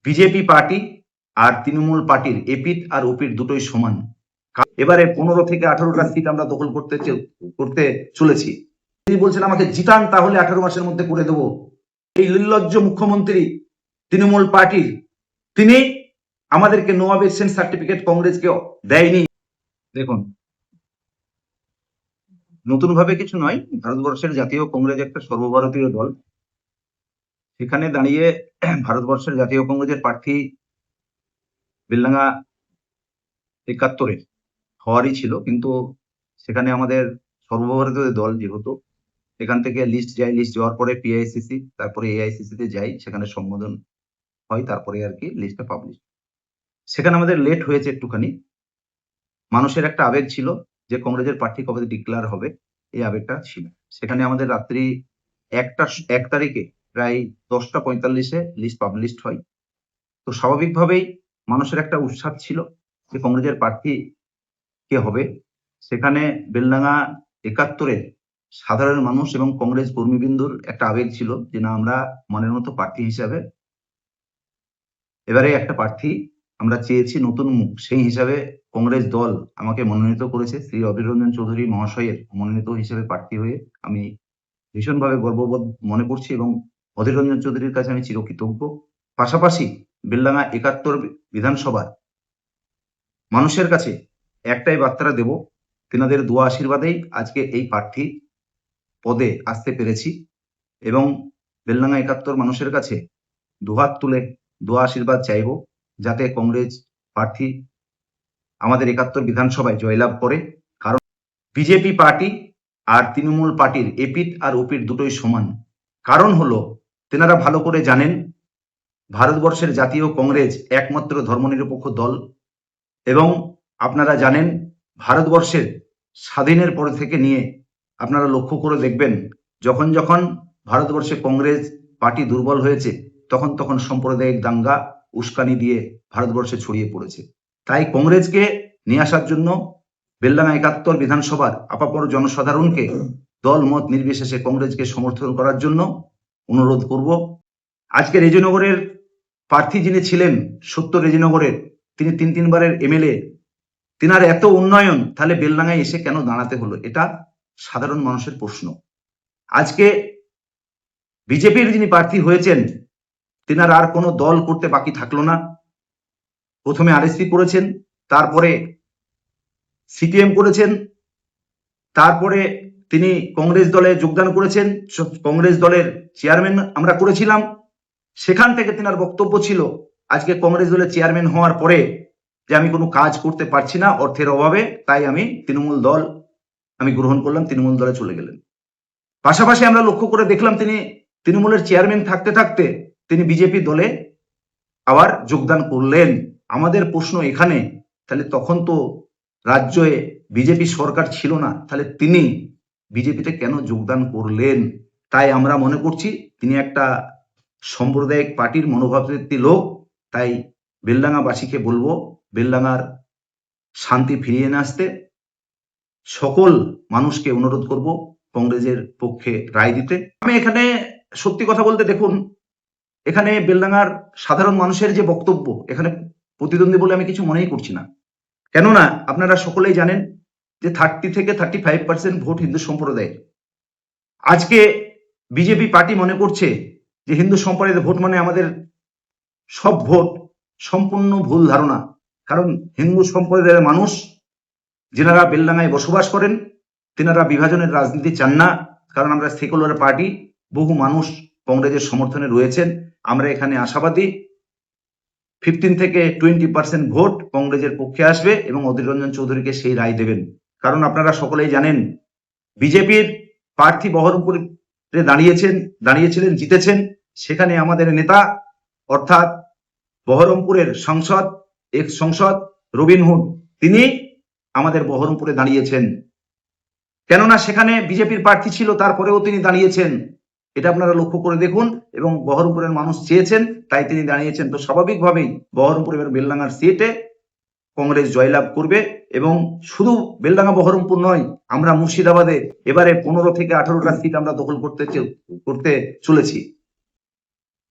BJP party আর তৃণমূল পার্টির এপিঠ আর ওপিঠ দুটোই সমান। এবারে 15 থেকে 18টা সিট আমরা দখল করতে চলেছি। তিনি বলছেন আমাকে জিতান, তাহলে 18 মাসের মধ্যে করে দেবো। এই নির্লজ্জ মুখ্যমন্ত্রী তৃণমূল পার্টির, তিনি আমাদেরকে নো অবজেকশন সার্টিফিকেট কংগ্রেসকে দেয়নি। দেখুন, নতুন ভাবে কিছু নয়, ভারতবর্ষের জাতীয় কংগ্রেস একটা সর্বভারতীয় দল। সেখানে দাঁড়িয়ে ভারতবর্ষের জাতীয় কংগ্রেসের প্রার্থী বেলডাঙ্গা 71-এর হওয়ারই ছিল, কিন্তু সেখানে আমাদের সর্বভারতীয় দল যেহেতু, এখান থেকে লিস্ট যায়, লিস্ট যাওয়ার পরে পিআইসিসি, তারপরে এআইসিসি তে যাই, সেখানে সম্বোধন হয়, তারপরে আর কি লিস্টটা পাবলিশ। সেখানে আমাদের লেট হয়েছে একটুখানি। মানুষের একটা আবেগ ছিল যে কংগ্রেসের প্রার্থী কবে ডিক্লেয়ার হবে, এই আবেগটা ছিল। সেখানে আমাদের রাত্রি 1 তারিখে প্রায় 10:45-এ লিস্ট পাবলিশ হয়। তো স্বাভাবিকভাবেই মানুষের একটা উৎসাহ ছিল যে কংগ্রেসের প্রার্থী কে হবে। সেখানে বেলডাঙ্গা 71-এর সাধারণ মানুষ এবং কংগ্রেস কর্মীবৃন্দুর একটা আবেগ ছিল যে না, আমরা মনের মতো প্রার্থী হিসাবে এবারে একটা প্রার্থী আমরা চেয়েছি, নতুন মুখ। সেই হিসাবে কংগ্রেস দল আমাকে মনোনীত করেছে। শ্রী অধীর রঞ্জন চৌধুরী মহাশয়ের মনোনীত হিসেবে প্রার্থী হয়ে আমি ভীষণভাবে গর্ববোধ মনে করছি এবং অধীর রঞ্জন চৌধুরীর কাছে আমি চিরকৃতজ্ঞ। পাশাপাশি বেলডাঙ্গা 71 বিধানসভার মানুষের কাছে একটাই বার্তা দেব, তেনাদের দোয়া আশীর্বাদেই আজকে এই প্রার্থী পদে আসতে পেরেছি এবং বেলডাঙ্গা 71 মানুষের কাছে দুহাত তুলে দোয়া আশীর্বাদ চাইব যাতে কংগ্রেস প্রার্থী আমাদের 71 বিধানসভায় জয়লাভ করে। কারণ বিজেপি পার্টি আর তৃণমূল পার্টির এপিঠ আর ওপিঠ দুটোই সমান। কারণ হলো, তেনারা ভালো করে জানেন ভারতবর্ষের জাতীয় কংগ্রেস একমাত্র ধর্মনিরপেক্ষ দল এবং আপনারা জানেন ভারতবর্ষের স্বাধীনের পর থেকে নিয়ে আপনারা লক্ষ্য করে দেখবেন যখন যখন ভারতবর্ষে কংগ্রেস পার্টি দুর্বল হয়েছে তখন তখন সাম্প্রদায়িক দাঙ্গা উস্কানি দিয়ে ভারতবর্ষে ছড়িয়ে পড়েছে। তাই কংগ্রেসকে নিয়ে আসার জন্য বেলডাঙ্গা 71 বিধানসভার আপামর জনসাধারণকে দল মত নির্বিশেষে কংগ্রেসকে সমর্থন করার জন্য অনুরোধ করব। আজকে রেজিনগরের প্রার্থী যিনি ছিলেন, সত্য রেজিনগরের, তিনি 3 বারের এমএলএ, তিনার এত উন্নয়ন, তাহলে বেলডাঙ্গায় এসে কেন দাঁড়াতে হলো? এটা সাধারণ মানুষের প্রশ্ন। আজকে বিজেপির যিনি প্রার্থী হয়েছেন, তিনার আর কোনো দল করতে বাকি থাকলো না। প্রথমে আরএসপি করেছেন, তারপরে সিপিএম করেছেন, তারপরে তিনি কংগ্রেস দলে যোগদান করেছেন, কংগ্রেস দলের চেয়ারম্যান আমরা করেছিলাম। সেখান থেকে তিনার বক্তব্য ছিল আজকে কংগ্রেস দলের চেয়ারম্যান হওয়ার পরে যে আমি কোনো কাজ করতে পারছি না অর্থের অভাবে, তাই আমি তৃণমূল দল আমি গ্রহণ করলাম, তৃণমূল দলে চলে গেলেন। পাশাপাশি আমরা লক্ষ্য করে দেখলাম তিনি তৃণমূলের চেয়ারম্যান থাকতে থাকতে তিনি বিজেপি দলে আবার যোগদান করলেন। আমাদের প্রশ্ন এখানে, তাহলে তখন তো রাজ্যে বিজেপি সরকার ছিল না, তাহলে তিনি বিজেপিতে কেন যোগদান করলেন? তাই আমরা মনে করছি তিনি একটা সাম্প্রদায়িক পার্টির মনোভাবী লোক। তাই বেলডাঙ্গাবাসীকে বলবো বেলডাঙ্গার শান্তি ফিরিয়ে নিয়ে আসতে সকল মানুষকে অনুরোধ করব কংগ্রেসের পক্ষে রায় দিতে। আমি এখানে সত্যি কথা বলতে, দেখুন, এখানে বেলডাঙ্গার সাধারণ মানুষের যে বক্তব্য, এখানে প্রতিদ্বন্দ্বী বলে আমি কিছু মনেই করছি না। কেননা আপনারা সকলেই জানেন যে 30 থেকে 35% ভোট হিন্দু সম্প্রদায়ের। আজকে বিজেপি পার্টি মনে করছে যে হিন্দু সম্প্রদায়ের ভোট মানে আমাদের সব ভোট। সম্পূর্ণ ভুল ধারণা। কারণ হিন্দু সম্প্রদায়ের মানুষ যেনারা বেলডাঙ্গায় বসবাস করেন, তেনারা বিভাজনের রাজনীতি চান না। কারণ আমরা সেকুলার পার্টি, বহু মানুষ কংগ্রেসের সমর্থনে রয়েছেন। আমরা এখানে আশাবাদী 15 থেকে 20% ভোট কংগ্রেসের পক্ষে আসবে এবং অধীর রঞ্জন চৌধুরীকে সেই রায় দেবেন। কারণ আপনারা সকলেই জানেন বিজেপির প্রার্থী বহরমপুরে দাঁড়িয়েছিলেন, জিতেছেন। সেখানে আমাদের নেতা অর্থাৎ বহরমপুরের সংসদ, এক্স সংসদ রবিন হুড, তিনি আমাদের বহরমপুরে দাঁড়িয়েছেন। কেননা সেখানে বিজেপির প্রার্থী ছিল, তারপরেও তিনি দাঁড়িয়েছেন। এটা আপনারা লক্ষ্য করে দেখুন এবং বহরমপুরের মানুষ চেয়েছেন, তাই তিনি দাঁড়িয়েছেন। তো স্বাভাবিকভাবেই বহরমপুর এবার বেলডাঙ্গার সিটে কংগ্রেস জয়লাভ করবে এবং শুধু বেলডাঙ্গা বহরমপুর নয়, আমরা মুর্শিদাবাদে এবারে 15 থেকে 18টা সিট আমরা দখল করতে চলেছি।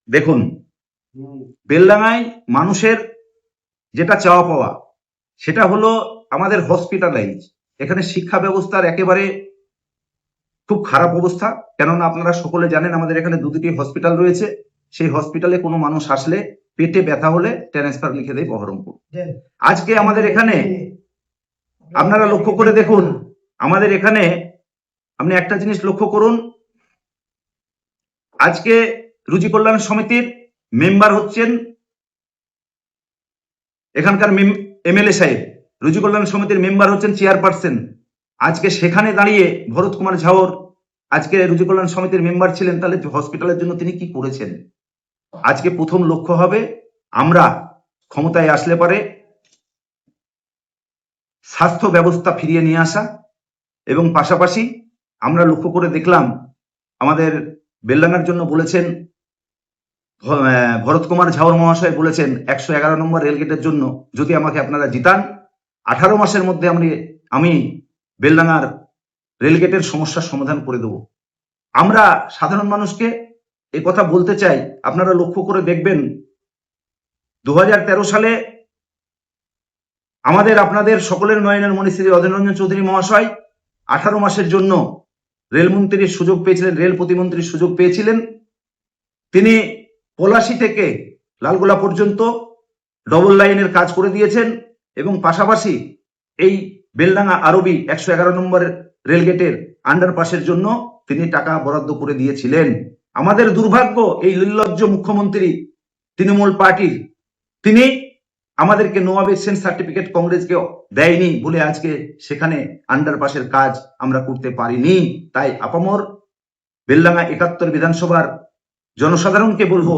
দেখুন, বেলডাঙায় মানুষের যেটা চাওয়া পাওয়া সেটা হলো আমাদের হসপিটালাইজ। এখানে শিক্ষা ব্যবস্থার একেবারে খুব খারাপ অবস্থা। কেননা আপনারা সকলে জানেন আমাদের এখানে দুটি হসপিটাল রয়েছে। সেই হসপিটালে কোনো মানুষ আসলে পেটে ব্যথা হলে ট্রান্সফার লিখে দেয় বহরমপুর। আজকে আমাদের এখানে আপনারা লক্ষ্য করে দেখুন, আমাদের এখানে আপনি একটা জিনিস লক্ষ্য করুন, আজকে রুজি কল্যাণ সমিতির মেম্বার হচ্ছেন এখানকার এমএলএ সাহেব, রুজি কল্যাণ সমিতির মেম্বার হচ্ছেন চেয়ারপারসন। আজকে সেখানে দাঁড়িয়ে ভরত কুমার ঝাওর আজকে রুজি কল্যাণ সমিতির মেম্বার ছিলেন, তাহলে হসপিটালের জন্য তিনি কি করেছেন? আজকে প্রথম লক্ষ্য হবে আমরা ক্ষমতায় আসলে পারে স্বাস্থ্য ব্যবস্থা ফিরিয়ে নিয়ে আসা, এবং পাশাপাশি আমরা লক্ষ্য করে দেখলাম আমাদের বেলডাঙ্গার জন্য বলেছেন ভরত কুমার ঝাওর মহাশয় বলেছেন 111 নম্বর রেলগেটের জন্য যদি আমাকে আপনারা জিতান 18 মাসের মধ্যে আমি বেলডাঙ্গার রেলগেটের সমস্যার সমাধান করে দেব। আমরা সাধারণ মানুষকে এই কথা বলতে চাই, আপনারা লক্ষ্য করে দেখবেন 2013 সালে আমাদের আপনাদের সকলের নয়নের মণি শ্রী অধীর রঞ্জন চৌধুরী মহাশয় 18 মাসের জন্য রেলমন্ত্রীর সুযোগ পেয়েছিলেন, রেল প্রতিমন্ত্রীর সুযোগ পেয়েছিলেন। তিনি পলাশী থেকে লালগোলা পর্যন্ত ডবল লাইনের কাজ করে দিয়েছেন, এবং পাশাপাশি এই বেলডাঙ্গা আরবি 111 নম্বর রেলগেটের আন্ডারপাসের জন্য তিনি টাকা বরাদ্দ করে দিয়েছিলেন। আমাদের দুর্ভাগ্য এই নির্লজ্জ মুখ্যমন্ত্রী তৃণমূল পার্টির, তিনি আমাদেরকে নো অবজেকশন সার্টিফিকেট কংগ্রেসকে দেয়নি বলে আজকে সেখানে আন্ডারপাসের কাজ আমরা করতে পারিনি। তাই আপামর বেলডাঙ্গা 71 বিধানসভার জনসাধারণকে বলবো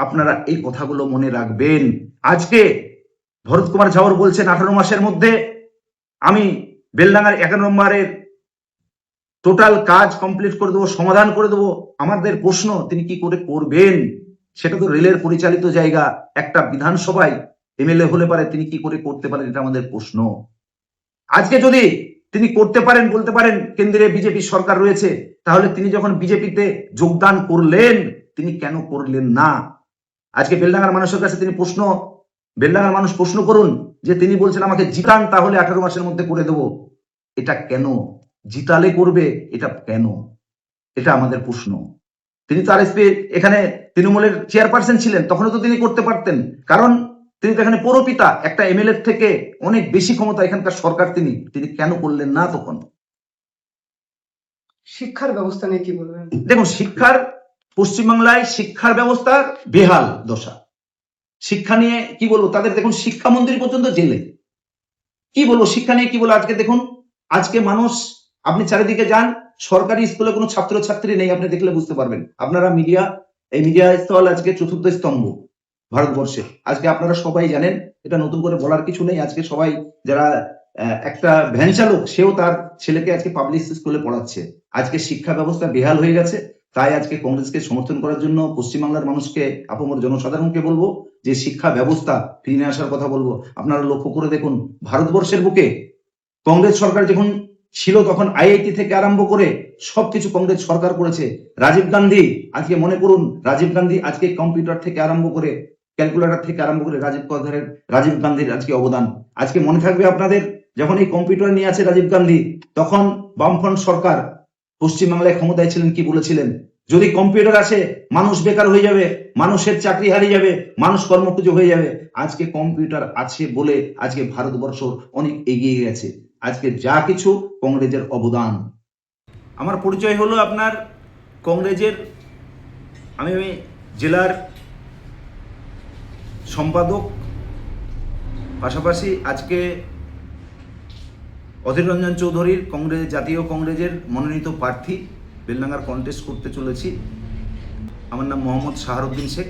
আপনারা এই কথাগুলো মনে রাখবেন। আজকে ভরত কুমার ঝাওর বলছেন 18 মাসের মধ্যে আমি বেলডাঙ্গার 1 নম্বরের টোটাল কাজ কমপ্লিট করে দেবো, সমাধান করে দেবো। আমাদের প্রশ্ন তিনি কি করে করবেন? সেটা তো রেলের পরিচালিত জায়গা, একটা বিধানসভায় এমএলএ হলে পারে তিনি কি করে করতে পারেন, এটা আমাদের প্রশ্ন। আজকে যদি তিনি করতে পারেন, বলতে পারেন কেন্দ্রে বিজেপি সরকার রয়েছে, তাহলে তিনি যখন বিজেপিতে যোগদান করলেন তিনি কেন করলেন না? আজকে বেলডাঙ্গার মানুষের কাছে তিনি বেলডাঙ্গার মানুষ প্রশ্ন করুন যে তিনি বলছেন আমাকে জিতান তাহলে 18 মাসের মধ্যে করে দেব, এটা কেন? জিতালে করবে, এটা কেন? এটা আমাদের প্রশ্ন। তিনি তো আরএসপি এখানে তৃণমূলের চেয়ারপারসন ছিলেন, তখনও তো তিনি করতে পারতেন, কারণ তিনি তো এখানে পৌরপিতা, একটা এমএলএ থেকে অনেক বেশি ক্ষমতা এখানকার সরকার। তিনি কেন করলেন না তখন? শিক্ষার ব্যবস্থা নিয়ে কি বলবেন? দেখুন, পশ্চিমবাংলায় শিক্ষার ব্যবস্থার বেহাল দশা। শিক্ষা নিয়ে কি বলবো, তাদের দেখুন শিক্ষামন্ত্রী পর্যন্ত জেলে। কি বলবো শিক্ষা নিয়ে, কি বলবো? আজকে দেখুন, আজকে মানুষ, আপনি চারিদিকে যান, সরকারি স্কুলে কোনো ছাত্রছাত্রী নেই, আপনি দেখলে বুঝতে পারবেন। আপনারা এই মিডিয়া স্থল আজকে চতুর্থ স্তম্ভ ভারতবর্ষে। আজকে আপনারা সবাই জানেন, এটা নতুন করে বলার কিছু নেই। আজকে সবাই যারা একটা ভ্যান চালক, সেও তার ছেলেকে আজকে পাবলিক স্কুলে পড়াচ্ছে। আজকে শিক্ষা ব্যবস্থা বেহাল হয়ে গেছে। তাই আজকে কংগ্রেসকে সমর্থন করার জন্য পশ্চিমবাংলার মানুষকে, আপামর জনসাধারণকে বলবো যে শিক্ষা ব্যবস্থা ফিরে আসার কথা বলবো। আপনারা লক্ষ্য করে দেখুন, ভারতবর্ষের বুকে কংগ্রেস সরকার যখন ছিল তখন আইআইটি থেকে আরম্ভ করে সবকিছু কংগ্রেস সরকার করেছে। রাজীব গান্ধী, আজকে মনে করুন, রাজীব গান্ধী আজকে কম্পিউটার থেকে আরম্ভ করে, ক্যালকুলেটর থেকে আরম্ভ করে রাজীব গান্ধীর আজকে অবদান। আজকে মনে থাকবে আপনাদের, যখন এই কম্পিউটার নিয়ে আছে রাজীব গান্ধী, তখন বামফ্রন্ট সরকার পশ্চিমবাংলায় ক্ষমতায় ছিলেন, কি বলেছিলেন? যদি কম্পিউটার আসে মানুষ বেকার হয়ে যাবে, মানুষের চাকরি হারিয়ে যাবে, মানুষ কর্মকুজ হয়ে যাবে। আজকে কম্পিউটার আছে বলে আজকে ভারতবর্ষ অনেক এগিয়ে গেছে। আজকে যা কিছু কংগ্রেসের অবদান। আমার পরিচয় হলো আপনার কংগ্রেসের, আমি জেলার সম্পাদক, পাশাপাশি আজকে অধীর রঞ্জন চৌধুরীর জাতীয় কংগ্রেসের মনোনীত প্রার্থী বেলডাঙ্গার কন্টেস্ট করতে চলেছি। আমার নাম মোহাম্মদ শাহরুদ্দিন শেখ।